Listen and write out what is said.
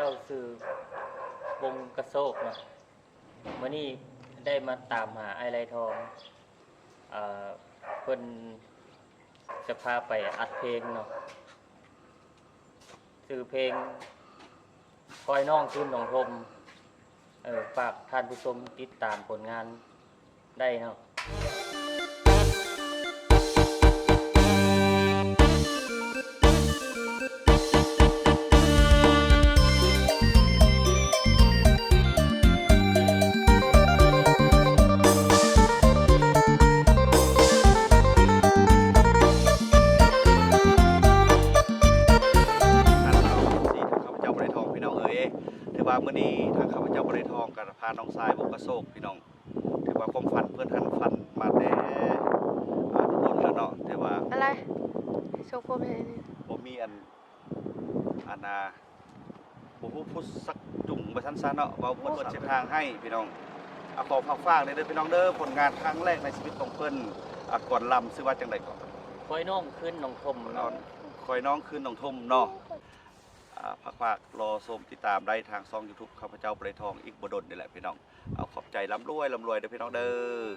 าซื้อวงกระโซกเนาะมื้อนี้ได้มาตามหาไอไรทองเพิ่นจะพาไปอัดเพลงเนาะชื่อเพลงคอยน้องคืนน้องทมฝากท่านผู้ชมติดตามผลงานได้เนาะว่ามื้อนี้ทางข้าพเจ้าบ่ได้ทองกับพาน้องทรายวงกระโศกพี่น้องถือว่าความฝันเพิ่นทันฝันมาแต่โดนแล้วเนาะแต่ว่าอะไรโชว์ผมให้นี่บ่มีอันบ่ฮู้พุสักจุ่มบ่ทันซะเนาะเว้าเพิ่นเปิดเส้นทางให้พี่น้องขอฝากๆเด้อพี่น้องเด้อผลงานครั้งแรกในชีวิตของเพิ่นก่อนลำชื่อว่าจังได๋ก่อนคอยน้องคืนน้องทมเนาะคอยน้องคืนน้องทมเนาะฝากรอชมติดตามได้ทางช่อง YouTube ข้าพเจ้าบ่ได้ทองอีกบ่ดนนี่แหละพี่น้องเอาขอบใจร่ำรวยเด้อพี่น้องเด้อ